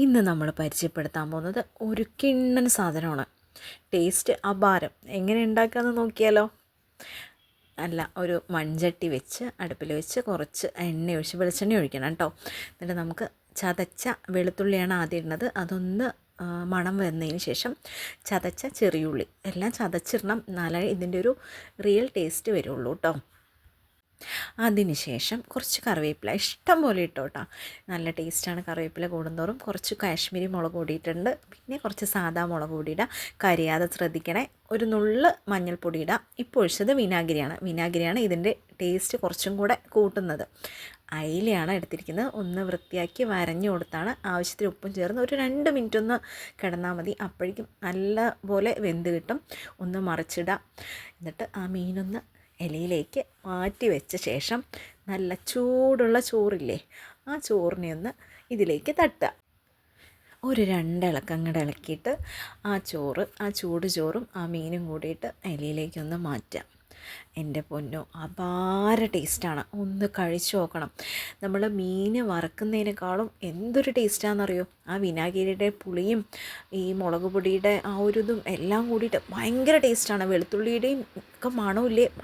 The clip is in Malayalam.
ഇന്ന് നമ്മൾ പരിചയപ്പെടുത്താൻ പോകുന്നത് ഒരു കിണ്ണൻ സാധനമാണ്. ടേസ്റ്റ് അപാരം. എങ്ങനെ ഉണ്ടാക്കാമെന്ന് നോക്കിയാലോ? അല്ല, ഒരു മൺചട്ടി വെച്ച് അടുപ്പിൽ വെച്ച് കുറച്ച് എണ്ണ ഒഴിച്ച് വെളിച്ചെണ്ണ ഒഴിക്കണം കേട്ടോ. എന്നിട്ട് നമുക്ക് ചതച്ച വെളുത്തുള്ളിയാണ് ആദ്യം ഇടുന്നത്. അതൊന്ന് മണം വന്നതിന് ശേഷം ചതച്ച ചെറിയുള്ളി എല്ലാം ചതച്ചിടണം, എന്നാലേ ഇതിൻ്റെ ഒരു റിയൽ ടേസ്റ്റ് വരുള്ളൂ കേട്ടോ. അതിനുശേഷം കുറച്ച് കറിവേപ്പില ഇഷ്ടം പോലെ ഇട്ടോട്ടോ. നല്ല ടേസ്റ്റാണ് കറിവേപ്പില കൂടുന്തോറും. കുറച്ച് കാശ്മീരി മുളക് കൂടിയിട്ടുണ്ട്, പിന്നെ കുറച്ച് സാദാ മുളക് പൊടി ഇടുക, കരിയാതെ ശ്രദ്ധിക്കണേ. ഒരു നുള്ള് മഞ്ഞൾപ്പൊടി ഇടുക. ഇപ്പോൾ ഒഴിച്ചത് വിനാഗിരിയാണ് ഇതിൻ്റെ ടേസ്റ്റ് കുറച്ചും കൂടെ കൂട്ടുന്നത്. അയിലയാണ് എടുത്തിരിക്കുന്നത്. ഒന്ന് വൃത്തിയാക്കി വരഞ്ഞു കൊടുത്താണ്. ആവശ്യത്തിന് ഉപ്പും ചേർന്ന് ഒരു 2 മിനിറ്റ് ഒന്ന് കിടന്നാൽ മതി. അപ്പോഴേക്കും നല്ല പോലെ വെന്ത് കിട്ടും. ഒന്ന് മറിച്ചിടുക. എന്നിട്ട് ആ മീനൊന്ന് ഇലയിലേക്ക് മാറ്റി വെച്ച ശേഷം നല്ല ചൂടുള്ള ചോറില്ലേ, ആ ചോറിനെ ഒന്ന് ഇതിലേക്ക് തട്ടുക. ഒരു 2 ഇളക്കം അങ്ങോട്ട് ഇളക്കിയിട്ട് ആ ചൂട് ചോറും ആ മീനും കൂടിയിട്ട് ഇലയിലേക്കൊന്ന് മാറ്റുക. എൻ്റെ പൊന്നോ, അപാര ടേസ്റ്റാണ്. ഒന്ന് കഴിച്ചു നോക്കണം. നമ്മൾ മീൻ വറക്കുന്നതിനേക്കാളും എന്തൊരു ടേസ്റ്റാണെന്നറിയോ? ആ വിനാഗിരിയുടെ പുളിയും ഈ മുളക് പൊടിയുടെ ആ ഒരു ഇതും എല്ലാം കൂടിയിട്ട് ഭയങ്കര ടേസ്റ്റാണ്. വെളുത്തുള്ളിയുടെയും ഒക്കെ മണമില്ലേ,